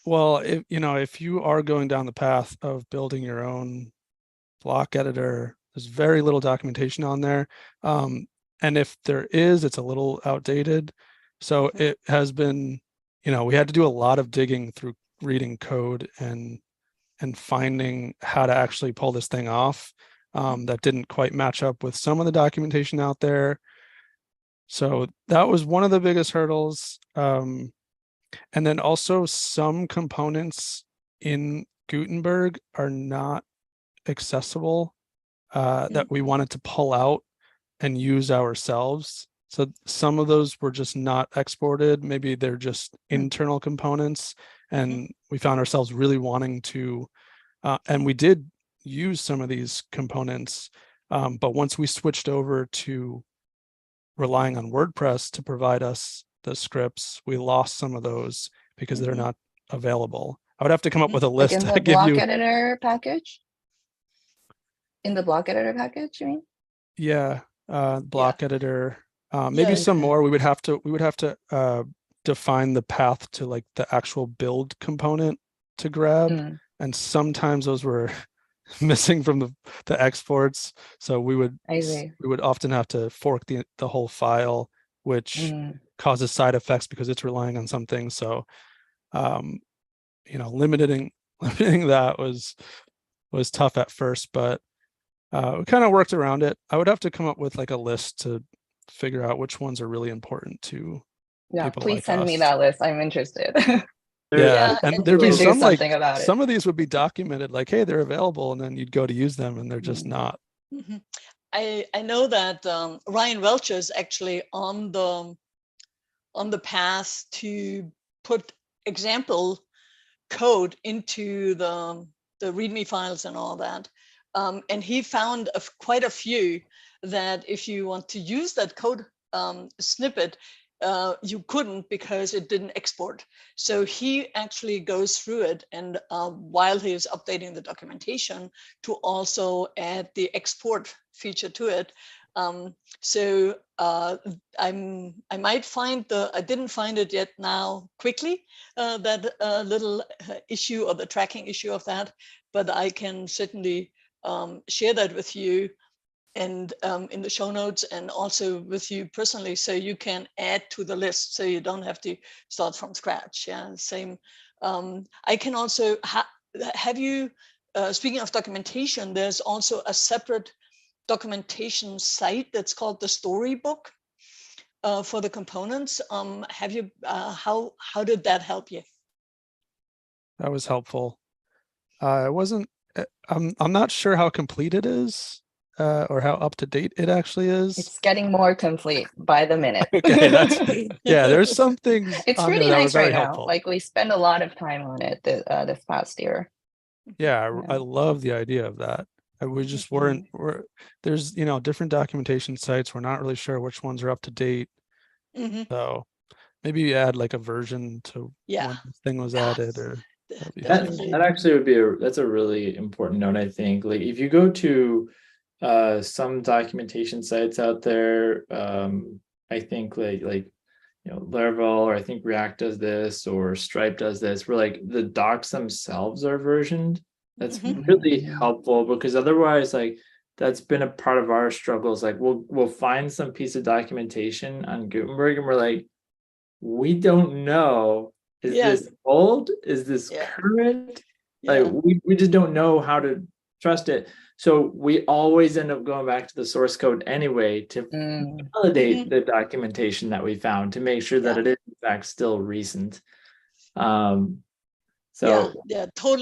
Well, if you are going down the path of building your own block editor, there's very little documentation on there, and if there is, it's a little outdated. So it has been. We had to do a lot of digging through reading code and finding how to actually pull this thing off. That didn't quite match up with some of the documentation out there. So that was one of the biggest hurdles. And then also some components in Gutenberg are not accessible, that we wanted to pull out and use ourselves. So some of those were just not exported. Maybe they're just internal components, and we found ourselves really wanting to, and we did use some of these components, but once we switched over to relying on WordPress to provide us the scripts, we lost some of those because they're not available. I would have to come up with a list like in to the give block you editor package. In the block editor package, you mean? Yeah, block editor. Maybe some more. We would have to define the path to like the actual build component to grab, and sometimes those were missing from the exports. So we would often have to fork the whole file, which causes side effects because it's relying on something. So, limiting that was tough at first, but we kind of worked around it. I would have to come up with like a list to figure out which ones are really important to people. Please like send us. me that list. I'm interested. And there'd be some like about some of these would be documented like, hey, they're available, and then you'd go to use them and they're just not. I know that Ryan Welcher is actually on the path to put example code into the README files and all that. And he found quite a few that if you want to use that code snippet, you couldn't because it didn't export. So he actually goes through it, and while he is updating the documentation, to also add the export feature to it. So I might find I didn't find it yet now quickly, that little issue or the tracking issue of that, but I can certainly share that with you and in the show notes, and also with you personally, so you can add to the list, so you don't have to start from scratch. Yeah, same. I can also have you, speaking of documentation, there's also a separate documentation site that's called the Storybook for the components. Have you, how did that help you? That was helpful. It wasn't, I'm not sure how complete it is. Or how up to date it actually is. It's getting more complete by the minute. Okay, there's some things. It's pretty nice right now. Helpful. Like we spend a lot of time on it this past year. Yeah, I love the idea of that. We just weren't. There's different documentation sites. We're not really sure which ones are up to date. So maybe you add like a version to when this thing was added, or that actually would be that's a really important note. I think like if you go to some documentation sites out there, I think like Laravel, or I think React does this, or Stripe does this, where like the docs themselves are versioned. That's really helpful, because otherwise, like, that's been a part of our struggles. Like we'll find some piece of documentation on Gutenberg and we're like, we don't know, is this old, is this current? Like we just don't know how to trust it. So we always end up going back to the source code anyway to validate the documentation that we found, to make sure that it is in fact still recent. Totally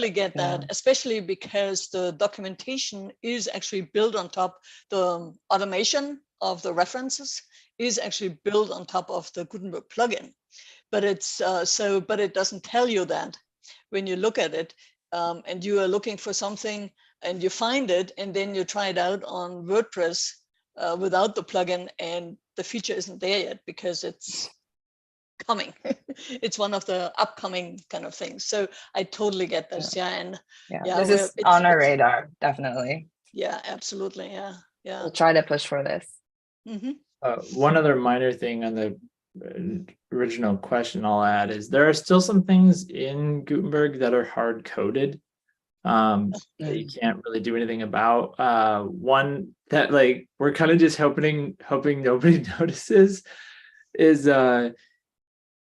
get that, especially because the documentation is actually built on top, the automation of the references is actually built on top of the Gutenberg plugin. But it's but it doesn't tell you that when you look at it, and you are looking for something and you find it, and then you try it out on WordPress without the plugin, and the feature isn't there yet because it's coming. It's one of the upcoming kind of things. So I totally get this. This is on our radar, definitely. Yeah, absolutely. Yeah. We'll try to push for this. One other minor thing on the original question I'll add is there are still some things in Gutenberg that are hard coded that you can't really do anything about. One that like we're kind of just hoping nobody notices is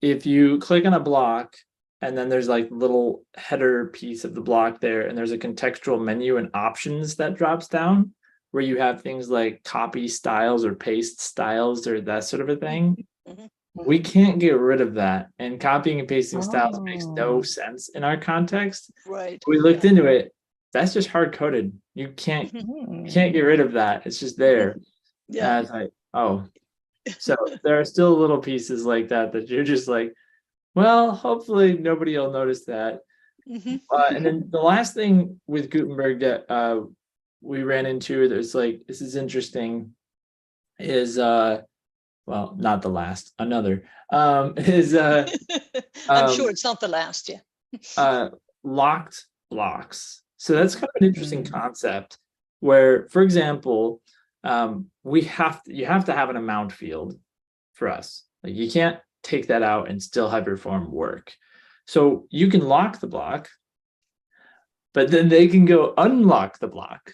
if you click on a block and then there's like little header piece of the block there, and there's a contextual menu and options that drops down where you have things like copy styles or paste styles or that sort of a thing. We can't get rid of that, and copying and pasting styles makes no sense in our context. Right. We looked into it. That's just hard coded. You can't get rid of that. It's just there. Yeah. It's like, oh, so there are still little pieces like that you're just like, well, hopefully nobody will notice that. And then the last thing with Gutenberg that we ran into, there's like, this is interesting, is well, not the last, another is I'm sure it's not the last. Locked blocks. So that's kind of an interesting concept. where, for example, you have to have an amount field for us. Like, you can't take that out and still have your form work. So you can lock the block, but then they can go unlock the block.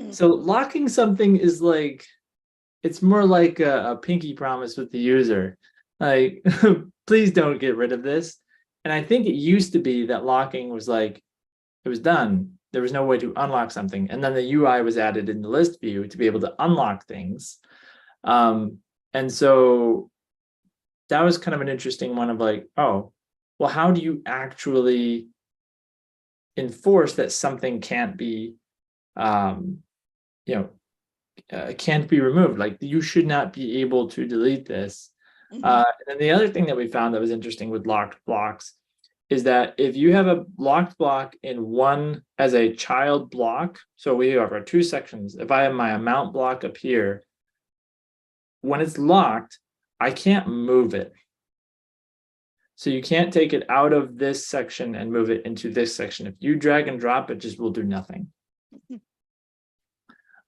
So locking something is like, it's more like a pinky promise with the user. Like, please don't get rid of this. And I think it used to be that locking was like, it was done. There was no way to unlock something. And then the UI was added in the list view to be able to unlock things. And so that was kind of an interesting one of like, oh, well, how do you actually enforce that something can't be, can't be removed? Like, you should not be able to delete this. And then the other thing that we found that was interesting with locked blocks is that if you have a locked block in one as a child block, so we have our two sections. If I have my amount block up here, when it's locked, I can't move it. So you can't take it out of this section and move it into this section. If you drag and drop, it just will do nothing.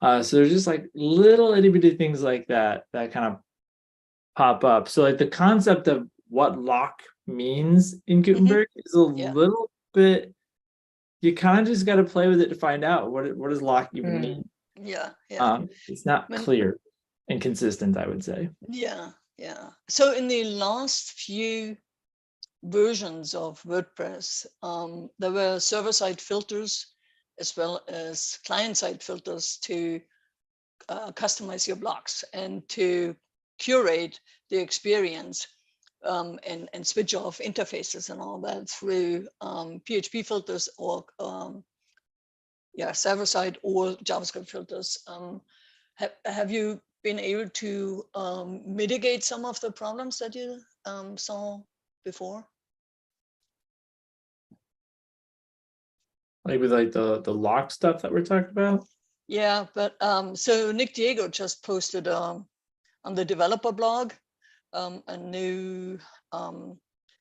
So there's just like little itty bitty things like that that kind of pop up. So like the concept of what lock means in Gutenberg is a little bit, you kind of just got to play with it to find out what does lock even mean. It's not clear and consistent, I would say. So in the last few versions of WordPress, there were server-side filters as well as client-side filters to customize your blocks and to curate the experience, and switch off interfaces and all that through PHP filters or server-side or JavaScript filters. Have you been able to mitigate some of the problems that you saw before? Like with like the lock stuff that we're talking about? Yeah, but so Nick Diego just posted on the developer blog a new,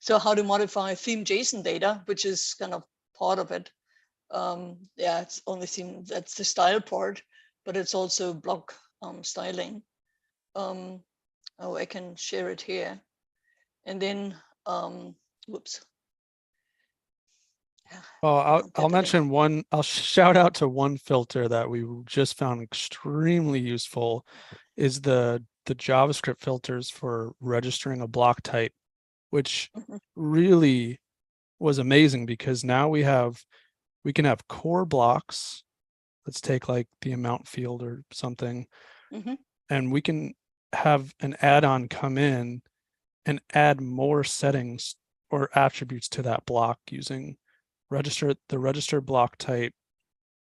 so how to modify theme JSON data, which is kind of part of it. It's only theme, that's the style part, but it's also block styling. I can share it here. And then, whoops. Well, I'll mention one, I'll shout out to one filter that we just found extremely useful is the JavaScript filters for registering a block type, which really was amazing because now we can have core blocks. Let's take like the amount field or something, and we can have an add-on come in and add more settings or attributes to that block using the register block type.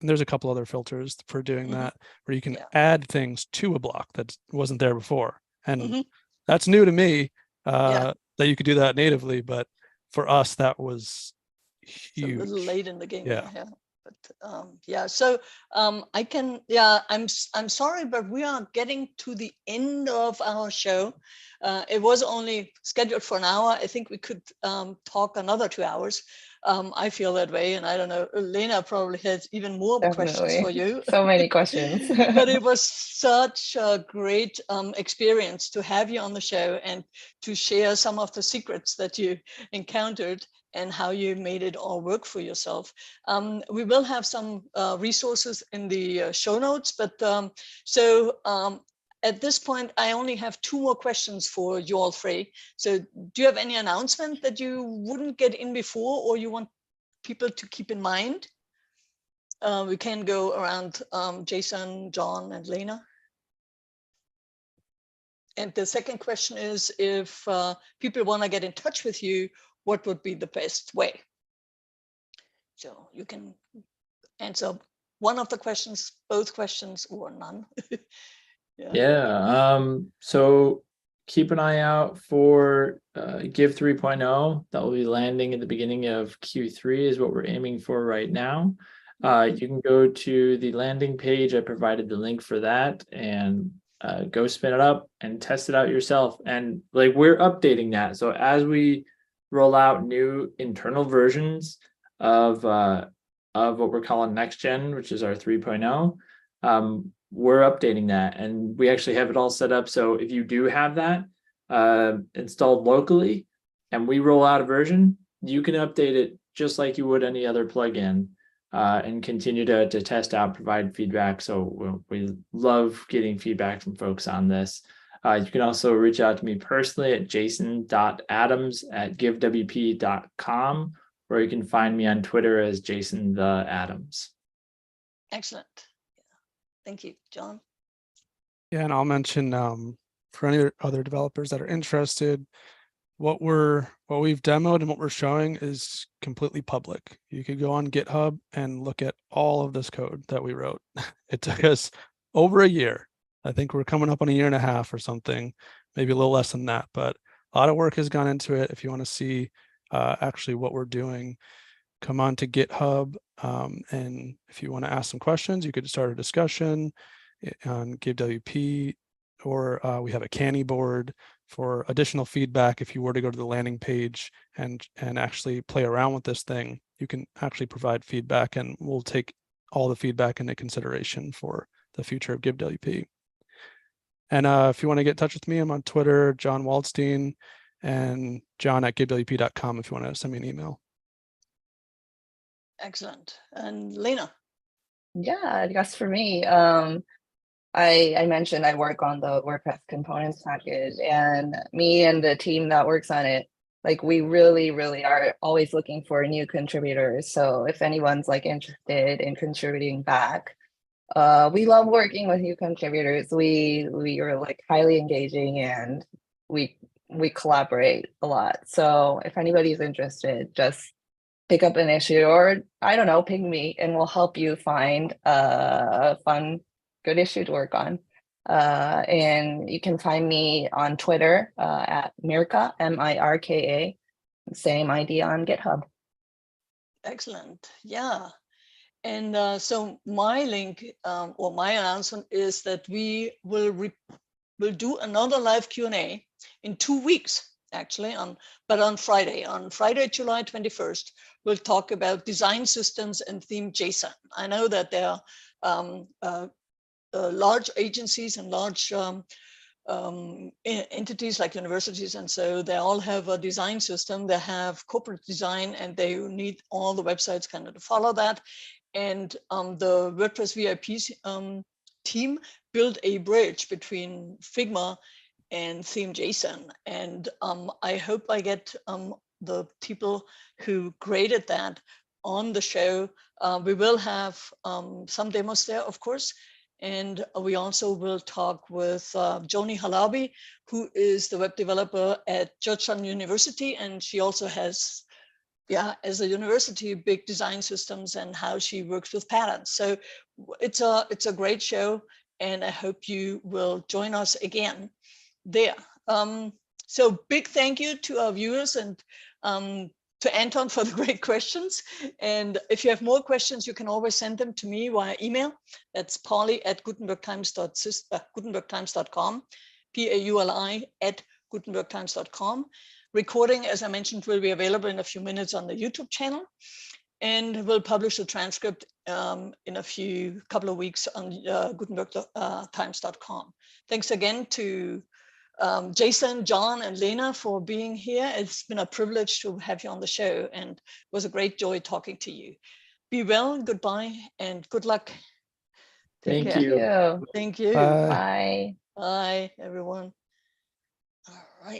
And there's a couple other filters for doing that, where you can add things to a block that wasn't there before. And that's new to me, that you could do that natively, but for us, that was huge. It's a little late in the game. But so I'm sorry, but we are getting to the end of our show. It was only scheduled for an hour. I think we could talk another 2 hours. I feel that way, and I don't know, Lena probably has even more questions for you. So many questions. But it was such a great experience to have you on the show and to share some of the secrets that you encountered and how you made it all work for yourself. We will have some resources in the show notes, but at this point, I only have 2 more questions for you all three. So do you have any announcement that you wouldn't get in before or you want people to keep in mind? We can go around Jason, John, and Lena. And the second question is, if people want to get in touch with you, what would be the best way? So you can answer one of the questions, both questions, or none. So keep an eye out for Give 3.0. That will be landing at the beginning of Q3 is what we're aiming for right now. You can go to the landing page. I provided the link for that, and go spin it up and test it out yourself. And like, we're updating that. So as we roll out new internal versions of what we're calling Next Gen, which is our 3.0, we're updating that, and we actually have it all set up. So if you do have that installed locally and we roll out a version, you can update it just like you would any other plugin, and continue to test out, provide feedback. So we love getting feedback from folks on this. You can also reach out to me personally at jason.adams@givewp.com, or you can find me on Twitter as Jason the Adams. Excellent. Thank you, John. Yeah, and I'll mention for any other developers that are interested, what we've demoed and what we're showing is completely public. You could go on GitHub and look at all of this code that we wrote. It took us over a year. I think we're coming up on a year and a half or something, maybe a little less than that, but a lot of work has gone into it. If you want to see actually what we're doing, come on to GitHub. And if you want to ask some questions, you could start a discussion on GiveWP, or we have a canny board for additional feedback. If you were to go to the landing page and actually play around with this thing, you can actually provide feedback, and we'll take all the feedback into consideration for the future of GiveWP. And if you want to get in touch with me, I'm on Twitter, Jon Waldstein, and john@givewp.com if you want to send me an email. Excellent. And Lena? Yeah, I guess for me, I mentioned I work on the WordPress components package, and me and the team that works on it, like we really are always looking for new contributors. So if anyone's like interested in contributing back, we love working with new contributors. We are like highly engaging, and we collaborate a lot. So if anybody's interested, just pick up an issue, or I don't know, ping me, and we'll help you find a fun, good issue to work on. And you can find me on Twitter at Mirka, M-I-R-K-A, same ID on GitHub. Excellent. Yeah. And so my link or my announcement is that we will do another live Q&A in 2 weeks, actually, but on Friday, July 21st, we'll talk about design systems and theme JSON. I know that there are large agencies and large entities like universities, and so they all have a design system. They have corporate design, and they need all the websites kind of to follow that. And the WordPress VIP team built a bridge between Figma and theme JSON. And I hope I get the people who created that on the show. We will have some demos there, of course. And we also will talk with Joni Halabi, who is the web developer at Georgetown University. And she also has, as a university, big design systems and how she works with patterns. So it's a great show, and I hope you will join us again there. So big thank you to our viewers, and to Anton for the great questions. And if you have more questions, you can always send them to me via email. That's pauli@gutenbergtimes.com, PAULI@gutenbergtimes.com. Recording, as I mentioned, will be available in a few minutes on the YouTube channel, and we'll publish the transcript in a couple of weeks on gutenbergtimes.com. Thanks again to Jason, John, and Lena for being here. It's been a privilege to have you on the show, and it was a great joy talking to you. Be well, goodbye, and good luck. Thank you. Thank you. Bye. Bye. Bye, everyone.